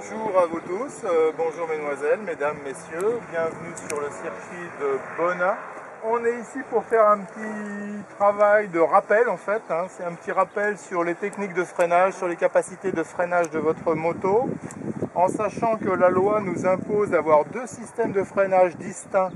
Bonjour à vous tous, bonjour mesdemoiselles, mesdames, messieurs, bienvenue sur le circuit de Bonnat. On est ici pour faire un petit travail de rappel en fait, c'est un petit rappel sur les techniques de freinage, sur les capacités de freinage de votre moto, en sachant que la loi nous impose d'avoir deux systèmes de freinage distincts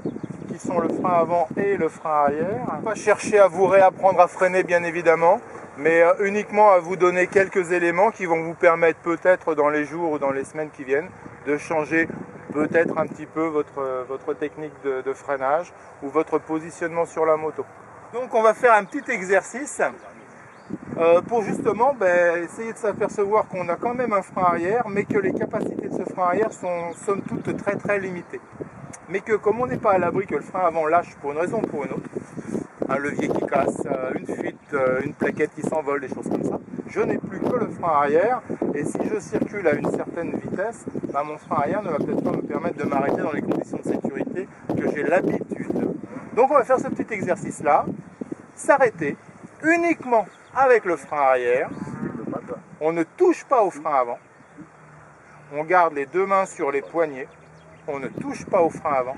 qui sont le frein avant et le frein arrière. On va pas chercher à vous réapprendre à freiner bien évidemment, mais uniquement à vous donner quelques éléments qui vont vous permettre peut-être dans les jours ou dans les semaines qui viennent de changer peut-être un petit peu votre technique de freinage ou votre positionnement sur la moto. Donc on va faire un petit exercice pour justement essayer de s'apercevoir qu'on a quand même un frein arrière, mais que les capacités de ce frein arrière sont somme toute très limitées. Mais que comme on n'est pas à l'abri que le frein avant lâche pour une raison ou pour une autre, un levier qui casse, une fuite, une plaquette qui s'envole, des choses comme ça, je n'ai plus que le frein arrière, et si je circule à une certaine vitesse, mon frein arrière ne va peut-être pas me permettre de m'arrêter dans les conditions de sécurité que j'ai l'habitude. Donc on va faire ce petit exercice là, s'arrêter uniquement avec le frein arrière, on ne touche pas au frein avant, on garde les deux mains sur les poignets, on ne touche pas au frein avant,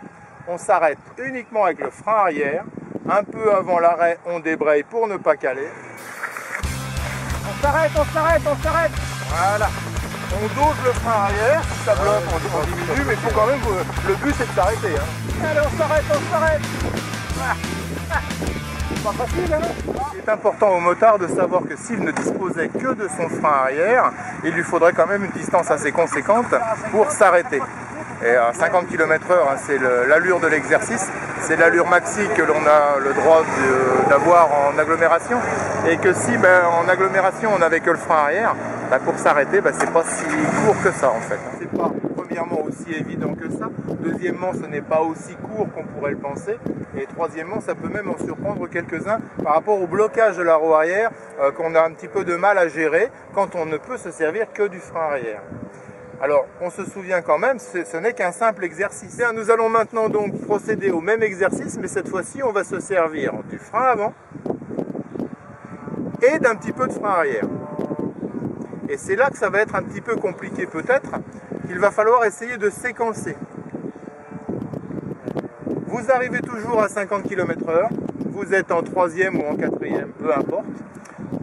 on s'arrête uniquement avec le frein arrière, un peu avant l'arrêt, on débraye pour ne pas caler. On s'arrête. Voilà. On dose le frein arrière, si ça bloque, on diminue, mais il faut quand même, le but c'est de s'arrêter. Allez, on s'arrête. C'est pas facile, hein? Il est important au motard de savoir que s'il ne disposait que de son frein arrière, il lui faudrait quand même une distance assez conséquente pour s'arrêter. Et à 50 km/h, c'est l'allure de l'exercice, c'est l'allure maxi que l'on a le droit d'avoir en agglomération. Et que si en agglomération on n'avait que le frein arrière, pour s'arrêter, c'est pas si court que ça en fait. C'est pas premièrement aussi évident que ça, deuxièmement ce n'est pas aussi court qu'on pourrait le penser, et troisièmement ça peut même en surprendre quelques-uns par rapport au blocage de la roue arrière qu'on a un petit peu de mal à gérer quand on ne peut se servir que du frein arrière. Alors, on se souvient quand même, ce n'est qu'un simple exercice. Bien, nous allons maintenant donc procéder au même exercice, mais cette fois-ci, on va se servir du frein avant et d'un petit peu de frein arrière. Et c'est là que ça va être un petit peu compliqué peut-être, qu'il va falloir essayer de séquencer. Vous arrivez toujours à 50 km/h, vous êtes en troisième ou en quatrième, peu importe.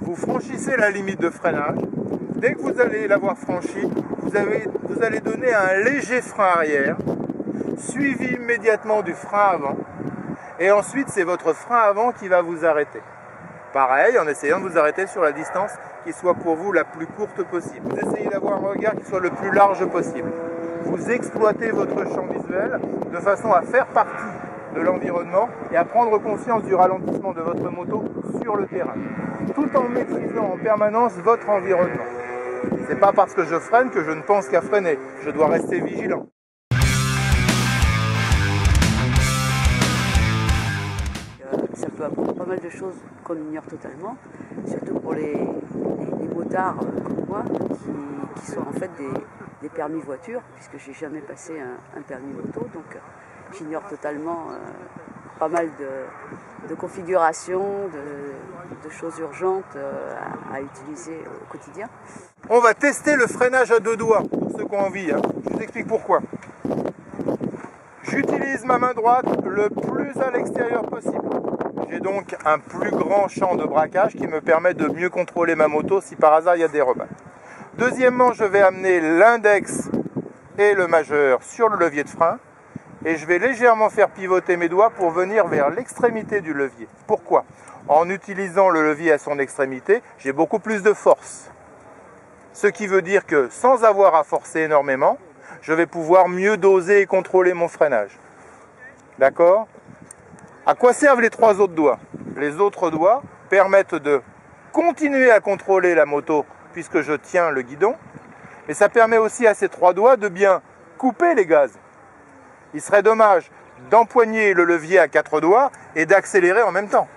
Vous franchissez la limite de freinage. Dès que vous allez l'avoir franchie, vous allez donner un léger frein arrière, suivi immédiatement du frein avant, et ensuite c'est votre frein avant qui va vous arrêter. Pareil, en essayant de vous arrêter sur la distance qui soit pour vous la plus courte possible. Vous essayez d'avoir un regard qui soit le plus large possible. Vous exploitez votre champ visuel de façon à faire partie de l'environnement et à prendre conscience du ralentissement de votre moto sur le terrain, tout en maîtrisant en permanence votre environnement. C'est pas parce que je freine que je ne pense qu'à freiner, je dois rester vigilant. Ça peut apprendre pas mal de choses qu'on ignore totalement, surtout pour les motards comme moi, qui sont en fait des permis voiture, puisque j'ai jamais passé un permis moto, donc j'ignore totalement pas mal de configurations, de choses urgentes à utiliser au quotidien. On va tester le freinage à deux doigts, pour ceux qui ont envie. Je vous explique pourquoi. J'utilise ma main droite le plus à l'extérieur possible. J'ai donc un plus grand champ de braquage qui me permet de mieux contrôler ma moto si par hasard il y a des rebats. Deuxièmement, je vais amener l'index et le majeur sur le levier de frein et je vais légèrement faire pivoter mes doigts pour venir vers l'extrémité du levier. Pourquoi? En utilisant le levier à son extrémité, j'ai beaucoup plus de force. Ce qui veut dire que sans avoir à forcer énormément, je vais pouvoir mieux doser et contrôler mon freinage. D'accord? À quoi servent les trois autres doigts? Les autres doigts permettent de continuer à contrôler la moto puisque je tiens le guidon, mais ça permet aussi à ces trois doigts de bien couper les gaz. Il serait dommage d'empoigner le levier à quatre doigts et d'accélérer en même temps.